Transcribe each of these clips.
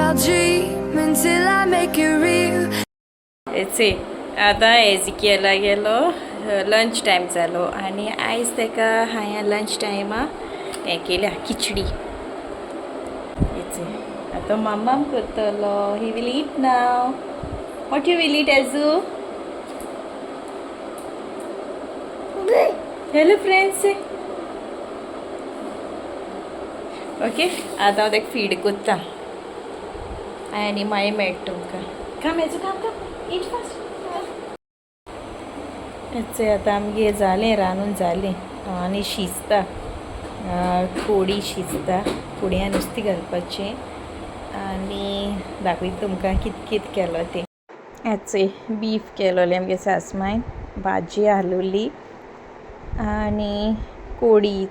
I'll dream until I make it real. एचे आता एजिकेला गेलो lunch time जालो आणि आयज तेका हांवें लंच टायमा हें केल्या खिचडी. एचे आता मम्माम करतलो. He will eat now. What you will eat edu? Hello friends. Okay आता हांव तेका फीड कोत्ता आनी मागीर मेळटा तुमकां. काम एजू काम काम ईट फास्ट. हेचे आतां आमगे जालें रांदून जालें आनी शिजता. कोडी शिजता. कोडयान नुस्तें घालपाचें आनी दाखयता तुमकां कित कित केलो तें. हेचे बीफ केलोलें आमगे सासमायन. भाजी आहलोली आनी कोडी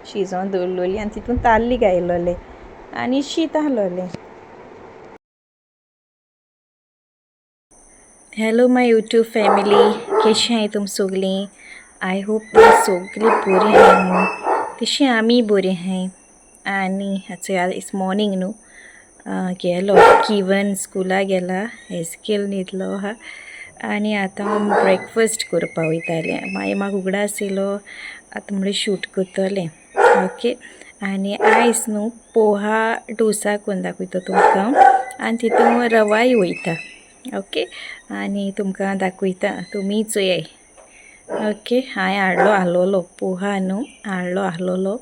शिजोवन दवरलोली आनी तितून ताल्ली घायलोलें आनी शीत आहलोलें. हॅलो माय यूट्यूब फॅमिली. कशीं हाय तुम सोगलीं? आय होप तुम सोगलीं बरीं हाय म्हणून. तशीं आमी बरीं हाय. आनी हाचे इस मॉर्निंग न्हू गेलो किवन स्कुला गेला. एस्केल न्हिदलो आहा आनी आतां हांव ब्रेकफास्ट करपा वयतालें. मागीर म्हाका उगडास येयलो आतां म्हणलें शूट करतलें. ओके आनी आयज न्हू पोहा डोसा करून दाखयता तुमकां आनी तितून रवाय वयता. ओके आनी तुमकां दाखयता तुमी चोयाय. ओके हांवें हाडलो आहलोलो पोहा न्हू हाडलो आहलोलो.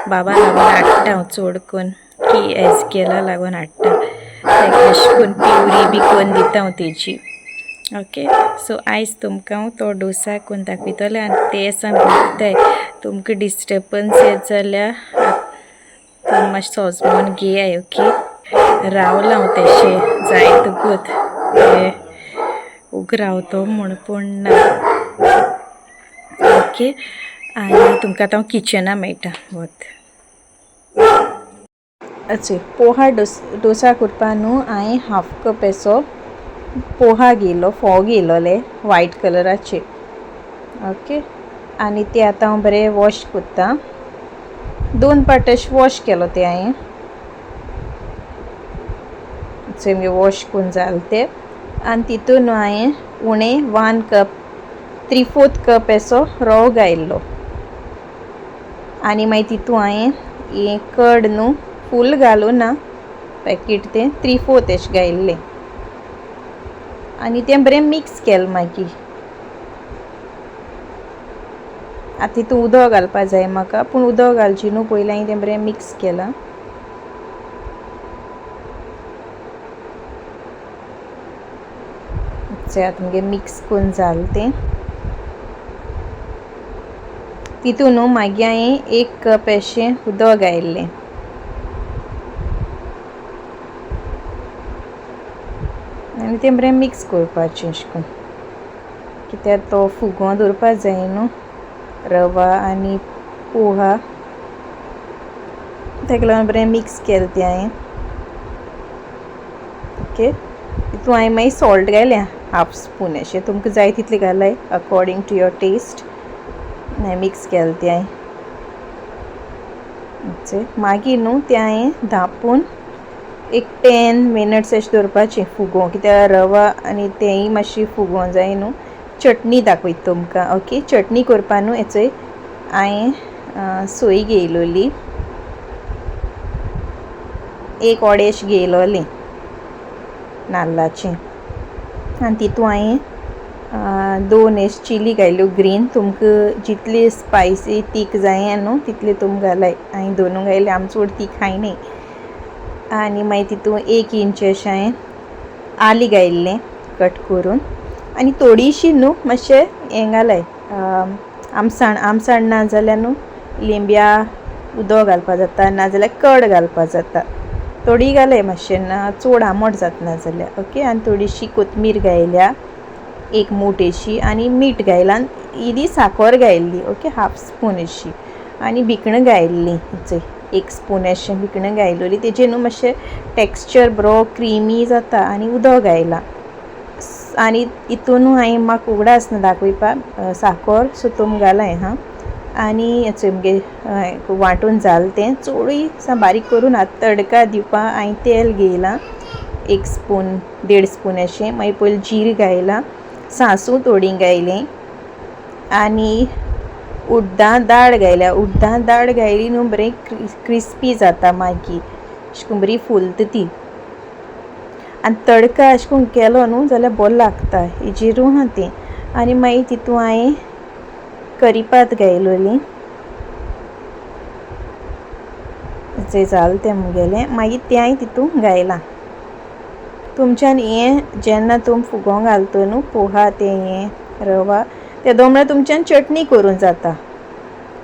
बाबा लागून हाडटा हांव चड करून की एस्केला लागून हाडटा. ताका अशें करून प्युरी बी करून दिता हांव तेजी. ओके सो आयज तुमकां हांव तो डोसा करून दाखयतलें आनी ते सांग भुकताय. तुमकां डिस्टर्बन्स येत जाल्यार तुमी मातशें सोजमोन घेयाय. ओके रावलां हांव तेशें जायत गूत उग रावतो म्हूण पूण ना. ओके आनी तुमकां आतां हांव किचना मेळटा वत. अच्छा पोहा डोसा करपा न्हू हांवें हाफ कप एसो पोहा घेयलो. फोव घेयलोले व्हायट कलराचे. ओके आनी ते आतां हांव बरें वॉश कोत्ता. 2 पाट अशें वॉश केलो ते हांवें. आमगे वॉश करून जाल ते आनी तितून हांवें उणें 1 कप 3/4 कप एसो रवो घायल्लो आनी मागीर तितून हांवें हें कर्ड न्हू फूल घालूं ना पॅकेट तें 3/4 एशें घायल्लें आनी तें बरें मिक्स केलें. मागीर आतां तितून उदक घालपा जाय म्हाका पूण उदक घालची न्हू पयलीं हांवें तें बरें मिक्स केलां. आतां मगे मिक्स करून जालें तें तितून न्हू मागीर हांवें 1 कप अशें उदक घायल्लें आनी तें बरें मिक्स करपाचें अशें करून कित्याक तो फुगोवन दवरपा जाय न्हू रवा आनी पोहा. ताका लागून बरें मिक्स केलें तें हांवें. ओके तितून हांवें मागीर सॉल्ट घायलें 1/2 स्पून अशें. तुमकां जाय तितलें घालाय अकॉर्डिंग टू युअर टेस्ट. हांवें मिक्स केलें तें हांवें. मागीर न्हू तें हांवें धांपून एक 10 मिनट्स अशें दवरपाचें फुगोवंक कित्याक रवा आनी तेंय मातशी फुगोवंक जाय न्हू. चटणी दाखयता तुमकां. ओके चटणी करपा न्हू हेचो हांवें सोय घेयलोली 1 अडेश घेयलोलें नाल्लाचें आनी तितून हांवें 2 एश चिली घायल्यो ग्रीन. तुमकां जितली स्पायसी तीख जाय न्हू तितली तुमी घालाय. हांवें 2 घायले आमी चड तीख खायनाय. आनी मागीर तितून 1 इंच अशें हांवें आली घायल्लें कट करून आनी थोडीशी न्हू मातशें हें घालाय आमसाण ना जाल्यार न्हू लिंब्या उदक घालपा जाता नाजाल्यार कर्ड घालपा जाता. थोडी घालाय मातशें ना चड आमट जातना जाल्यार. ओके आनी थोडीशी कोथमीर घायल्या 1 मूठ अशी आनी मीठ घायलां आनी इल्ली साखर घायल्ली. ओके 1/2 स्पून अशी आनी भिकणां घायल्लीं 1 स्पून अशें भिकणां घायलोली. तेजेर न्हू मातशें टेक्स्चर बरो क्रिमी जाता आनी उदक घायलां आनी हितून हांवें म्हाका उगडास ना दाखयपाक साखर सो तुमी घालाय हां. आनी हेचो मुगे वांटून जाल तें चोळी सा बारीक करून आतां तडका दिवपा हांवें तेल घेयलां 1 स्पून 1.5 स्पून अशें मागीर पयलीं जीर घायलां सांसू थोडी घायलीं आनी उड्डां दाळ घायल्या उड्डां दाळ घायली न्हू बरें क्रिस्पी जाता मागीर अशें करून बरी फुलता ती आनी तडका अशें करून केलो न्हू जाल्यार बरो लागता हेजेरूं आहा तें आनी मागीर तितू हांवें करीपात घायलोली जें जालें तें मुगेलें मागीर तें हांवें तितून घायलां तुमच्यान हें जेन्ना तुम फुगो घालता न्हू पोहा तें हें रवा तें दोमळे तुमच्यान चटणी करूं जाता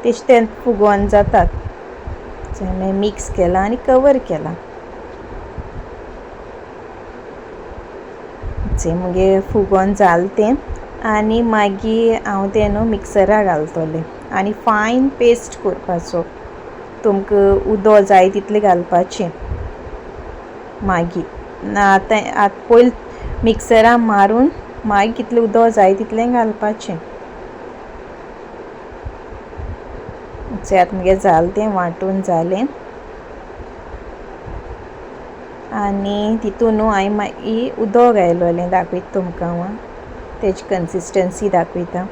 तेश तें फुगोवन जातात मागीर मिक्स केलां आनी कवर केलां जें मुगे फुगोवन जालें तें आनी मागीर हांव तें न्हू मिक्सरा घालतलें आनी फायन पेस्ट करपाचो तुमकां उदक जाय तितलें घालपाचें मागीर आतां पयलीं मिक्सरा मारून मागीर कितलें उदक जाय तितलें घालपाचें जें आतां मुगे जालें तें वांटून जालें आनी तितून न्हू हांवें मागीर उदक घायलोलें दाखयता तुमकां हांव तेजी कन्सिस्टन्सी दाखयता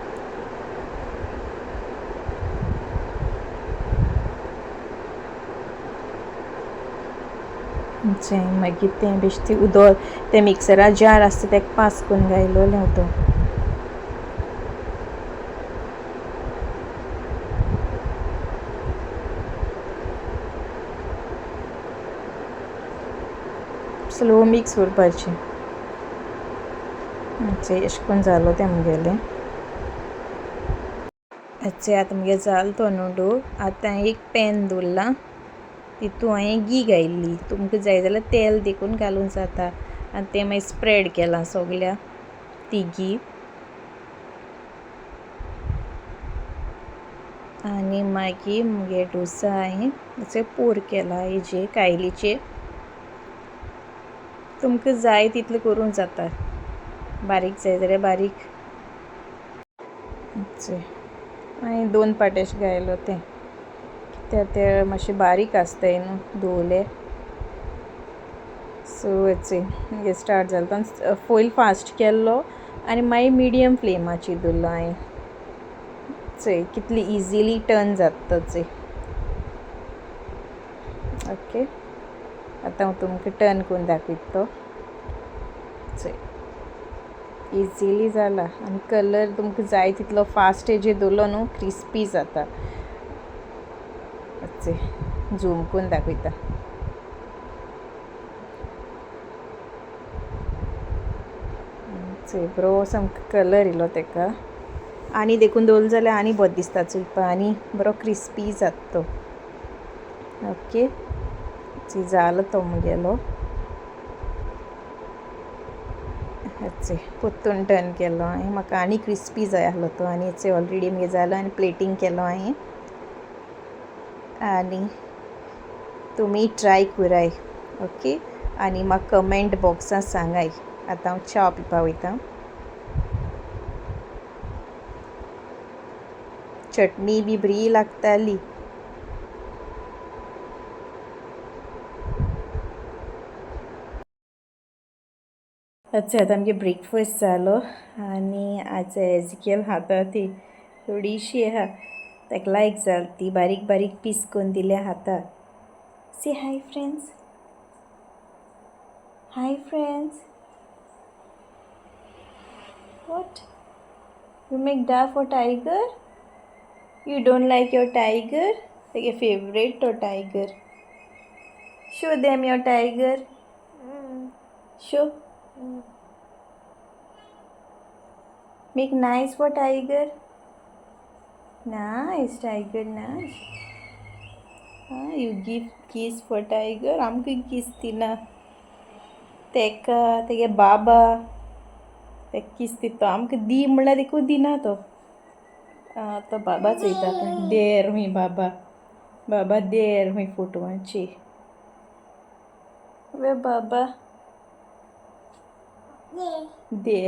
जें मागीर तें बेश्टें उदक तें मिक्सरा जार आसता तेका पास करून घायलोलें उदक स्लो मिक्स करपाचें अशें करून जालो तें मुगेलें आतां मुगे जालो तो न्हू डो आतां एक पॅन दवरलां तितू हांवें घी घायल्ली तुमकां जाय जाल्यार तेल देखून घालूंक जाता आनी तें मागीर स्प्रेड केलां सगल्या ती घी आनी मागीर मुगे डोसा हांवें अशें पोर केला हेजेर कायलीचेर तुमकां जाय तितलें करूंक जाता बारीक जाय जाल्यार बारीक हांवें 2 पाटी अशें घायलो तें तें मातशें बारीक आसताय न्हू दवरलें सो हेचें स्टार्ट जालो तो पयलीं फास्ट केल्लो आनी मागीर मिडियम फ्लेमाचेर दवरलो हांवें चोय कितली इजिली टर्न जाता चोय ओके आतां हांव तुमकां टर्न करून दाखयता तो चोय इजिली जाला आनी कलर तुमकां जाय तितलो फास्ट हेजेर दवरलो न्हू क्रिस्पी जाता झूम करून दाखयता चोय बरो सामको कलर येयलो तेका आनी देखून दवरलो जाल्यार आनी बरो दिसता चोयपा आनी बरो क्रिस्पी जाता तो ओके जालो तो मुगेलो चोय पोत्तून टर्न केलो हांवें म्हाका आनी क्रिस्पी जाय आहलो तो आनी चोय ऑलरेडी मुगे जालो आनी प्लेटींग केलो हांवें आनी तुमी ट्राय कराय ओके आनी म्हाका कमेंट बॉक्सां सांगाय आतां हांव च्या पिवपा वयता चटणी बी बरी लागताली आतां आमगे ब्रेकफास्ट जालो आनी आज एजिकेल खाता ती थोडीशी आहा ताका लायक जाली ती बारीक बारीक पीस करून दिल्या खाता से hi friends what you make da for tiger you don't like your tiger like your favorite or tiger show them your tiger show make nice for tiger nice tiger nice you give kiss for tiger आमकां kiss दिना तेका तेगे बाबा तेका किस दिता आमकां दी म्हणल्यार देखून दिना तो तो बाबा चयता देर हूंय बाबा देर हूंय फोटवाची वे बाबा दे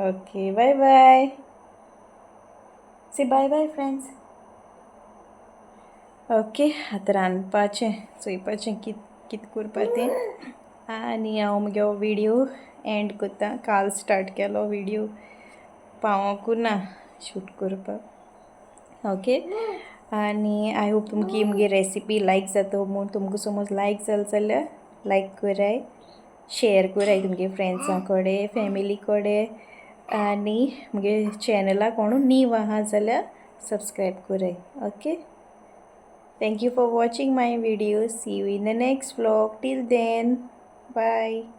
ओके बाय बाय से बाय बाय फ्रेंड्स. ओके आतां रांदपाचें चोयपाचें कित करपा तें आनी हांव म्हजो व्हिडियो एंड कोत्ता. काल स्टार्ट केलो व्हिडियो पावोंकू ना शूट करपाक. ओके आनी आय होप तुमकी मुगे रेसिपी लायक जाता म्हूण. तुमकां समज लायक जाल जाल्यार लायक कराय, शेअर कराय तुमगे फ्रेंड्सां कोडे फॅमिली कोडे आनी मुगे चॅनला कोणू नीव आहा जाल्यार सबस्क्रायब कराय. Okay thank you for watching my video. See you in the next vlog. Till then, bye.